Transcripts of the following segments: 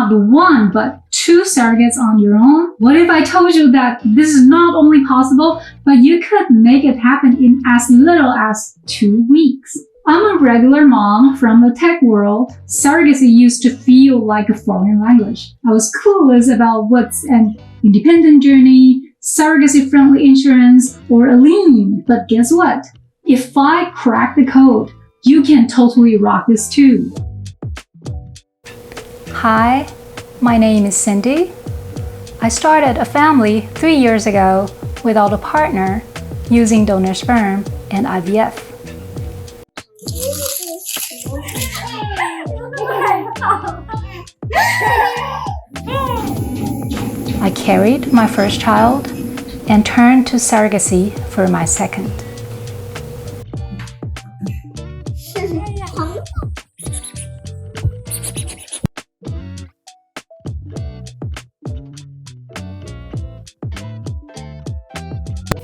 not one, but 2 surrogates on your own? What if I told you that this is not only possible, but you could make it happen in as little as 2 weeks? I'm a regular mom from the tech world. Surrogacy used to feel like a foreign language. I was clueless about what's an independent journey, surrogacy-friendly insurance, or a lien. But guess what? If I crack the code, you can totally rock this too. Hi, my name is Cindy. I started a family 3 years ago without a partner using donor sperm and IVF. I carried my first child and turned to surrogacy for my second.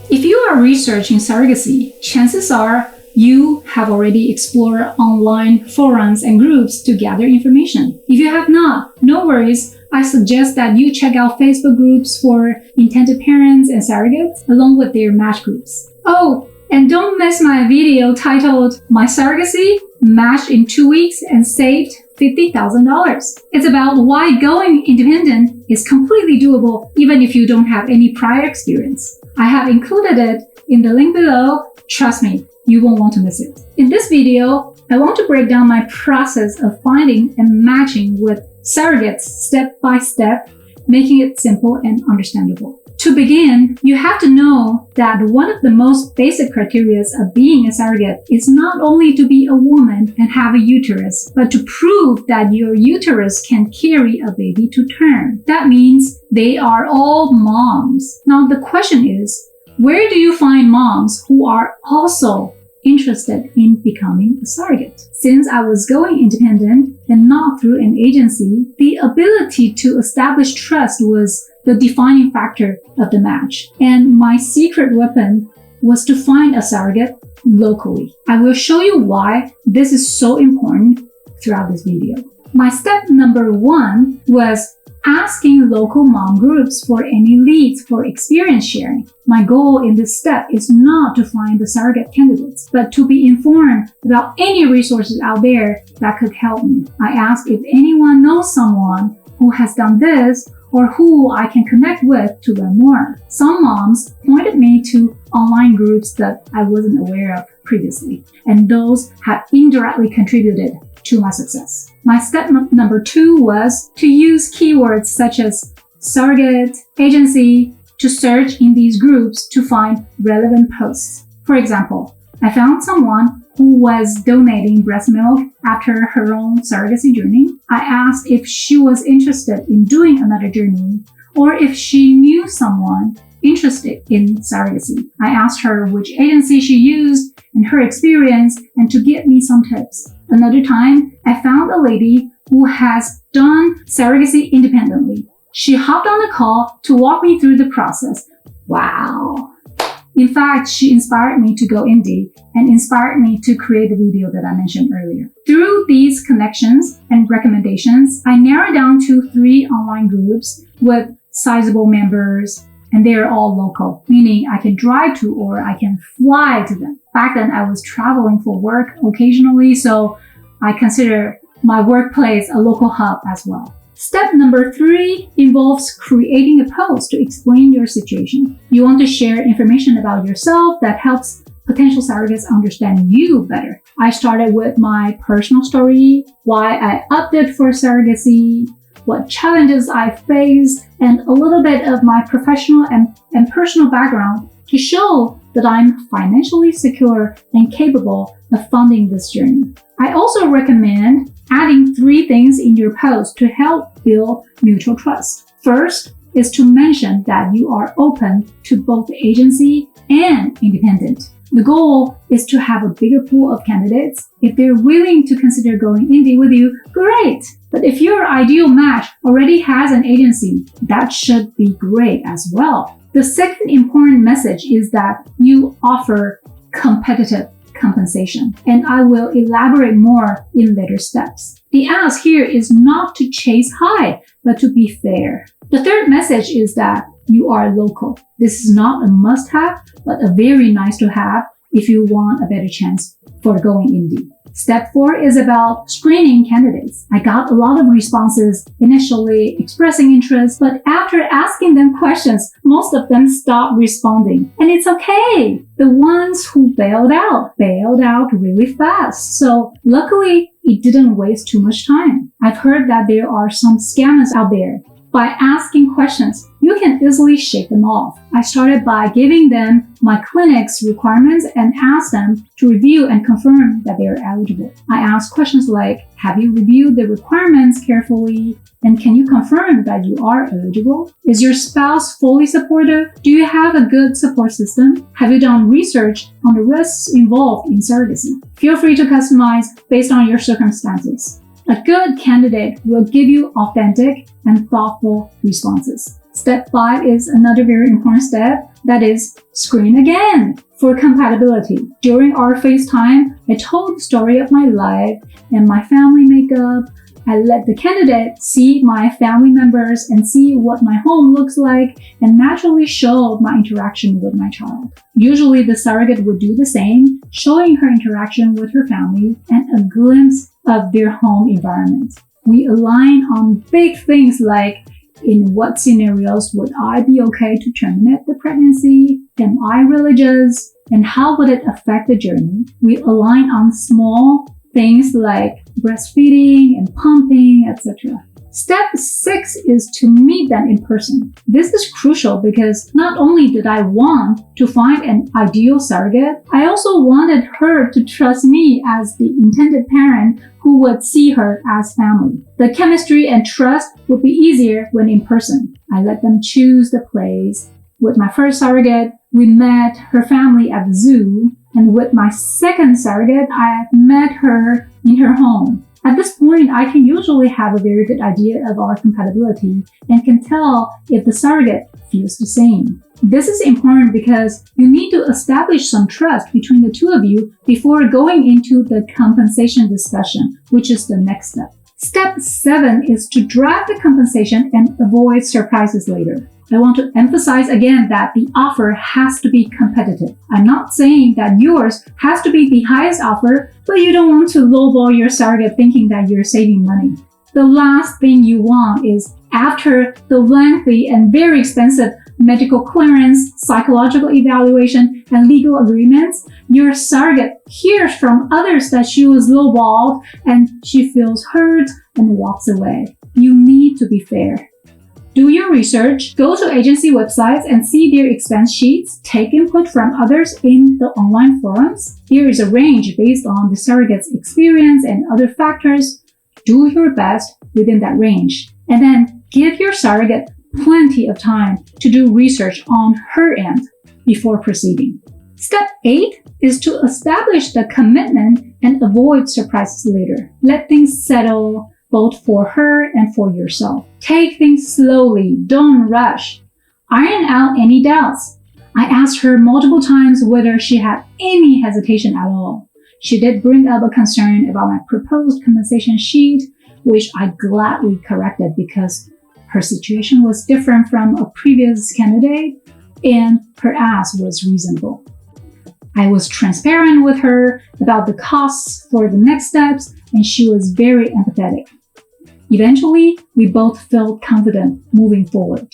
If you are researching surrogacy, chances are you have already explored online forums and groups to gather information. If you have not, no worries. I suggest that you check out Facebook groups for intended parents and surrogates, along with their match groups. Oh, and don't miss my video titled My Surrogacy Matched in 2 Weeks and Saved $50,000. It's about why going independent is completely doable even if you don't have any prior experience. I have included it in the link below. Trust me, you won't want to miss it. In this video, I want to break down my process of finding and matching with surrogates step by step, making it simple and understandable. To begin, you have to know that one of the most basic criteria of being a surrogate is not only to be a woman and have a uterus, but to prove that your uterus can carry a baby to term. That means they are all moms. Now the question is, where do you find moms who are also interested in becoming a surrogate? Since I was going independent and not through an agency, the ability to establish trust was the defining factor of the match. And my secret weapon was to find a surrogate locally. I will show you why this is so important throughout this video. My step number 1 was asking local mom groups for any leads for experience sharing. My goal in this step is not to find the surrogate candidates, but to be informed about any resources out there that could help me. I asked if anyone knows someone who has done this or who I can connect with to learn more. Some moms pointed me to online groups that I wasn't aware of previously, and those have indirectly contributed to my success. My step number 2 was to use keywords such as surrogate, agency, to search in these groups to find relevant posts. For example, I found someone who was donating breast milk after her own surrogacy journey. I asked if she was interested in doing another journey, or if she knew someone interested in surrogacy. I asked her which agency she used and her experience, and to give me some tips. Another time, I found a lady who has done surrogacy independently. She hopped on a call to walk me through the process. Wow! In fact, she inspired me to go indie and inspired me to create the video that I mentioned earlier. Through these connections and recommendations, I narrowed down to 3 online groups with sizable members, and they are all local, meaning I can drive to or I can fly to them. Back then, I was traveling for work occasionally, so I consider my workplace a local hub as well. Step number 3 involves creating a post to explain your situation. You want to share information about yourself that helps potential surrogates understand you better. I started with my personal story, why I opted for surrogacy, what challenges I faced, and a little bit of my professional and personal background to show that I'm financially secure and capable of funding this journey. I also recommend adding 3 things in your post to help build mutual trust. First is to mention that you are open to both agency and independent. The goal is to have a bigger pool of candidates. If they're willing to consider going indie with you, great! But if your ideal match already has an agency, that should be great as well. The second important message is that you offer competitive compensation, and I will elaborate more in later steps. The ask here is not to chase high, but to be fair. The third message is that you are local. This is not a must-have, but a very nice to have if you want a better chance for going indie. Step 4 is about screening candidates. I got a lot of responses initially expressing interest, but after asking them questions, most of them stopped responding. And it's okay. The ones who bailed out really fast. So luckily, it didn't waste too much time. I've heard that there are some scammers out there. By asking questions, you can easily shake them off. I started by giving them my clinic's requirements and asked them to review and confirm that they are eligible. I asked questions like, have you reviewed the requirements carefully? And can you confirm that you are eligible? Is your spouse fully supportive? Do you have a good support system? Have you done research on the risks involved in surrogacy? Feel free to customize based on your circumstances. A good candidate will give you authentic and thoughtful responses. Step 5 is another very important step, that is, screen again for compatibility. During our FaceTime, I told the story of my life and my family makeup. I let the candidate see my family members and see what my home looks like and naturally showed my interaction with my child. Usually the surrogate would do the same, showing her interaction with her family and a glimpse of their home environment. We align on big things like, in what scenarios would I be okay to terminate the pregnancy? Am I religious? And how would it affect the journey? We align on small things like breastfeeding and pumping, etc. Step 6 is to meet them in person. This is crucial because not only did I want to find an ideal surrogate, I also wanted her to trust me as the intended parent who would see her as family. The chemistry and trust would be easier when in person. I let them choose the place. With my first surrogate, we met her family at the zoo, and with my second surrogate, I met her in her home. At this point, I can usually have a very good idea of our compatibility and can tell if the surrogate feels the same. This is important because you need to establish some trust between the two of you before going into the compensation discussion, which is the next step. Step 7 is to draft the compensation and avoid surprises later. I want to emphasize again that the offer has to be competitive. I'm not saying that yours has to be the highest offer, but you don't want to lowball your surrogate thinking that you're saving money. The last thing you want is, after the lengthy and very expensive medical clearance, psychological evaluation, and legal agreements, your surrogate hears from others that she was lowballed and she feels hurt and walks away. You need to be fair. Do your research, go to agency websites and see their expense sheets, take input from others in the online forums. Here is a range based on the surrogate's experience and other factors. Do your best within that range. And then give your surrogate plenty of time to do research on her end before proceeding. Step 8 is to establish the commitment and avoid surprises later. Let things settle, both for her and for yourself. Take things slowly, don't rush. Iron out any doubts. I asked her multiple times whether she had any hesitation at all. She did bring up a concern about my proposed compensation sheet, which I gladly corrected because her situation was different from a previous candidate and her ask was reasonable. I was transparent with her about the costs for the next steps, and she was very empathetic. Eventually, we both felt confident moving forward.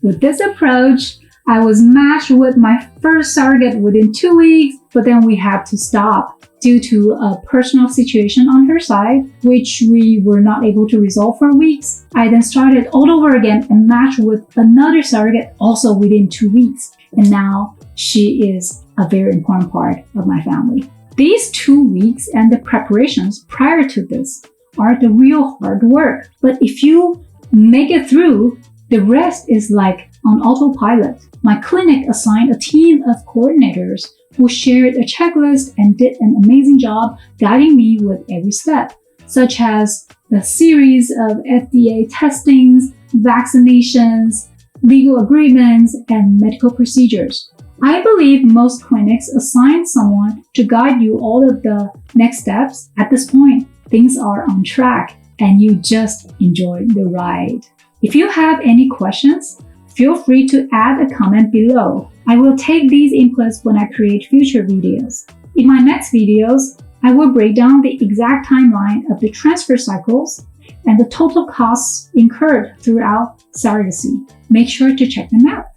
With this approach, I was matched with my first surrogate within 2 weeks, but then we had to stop due to a personal situation on her side, which we were not able to resolve for weeks. I then started all over again and matched with another surrogate also within 2 weeks. And now she is a very important part of my family. These 2 weeks and the preparations prior to this are the real hard work. But if you make it through, the rest is like on autopilot. My clinic assigned a team of coordinators who shared a checklist and did an amazing job guiding me with every step, such as the series of FDA testings, vaccinations, legal agreements, and medical procedures. I believe most clinics assign someone to guide you all of the next steps. At this point, things are on track and you just enjoy the ride. If you have any questions, feel free to add a comment below. I will take these inputs when I create future videos. In my next videos, I will break down the exact timeline of the transfer cycles and the total costs incurred throughout surrogacy. Make sure to check them out.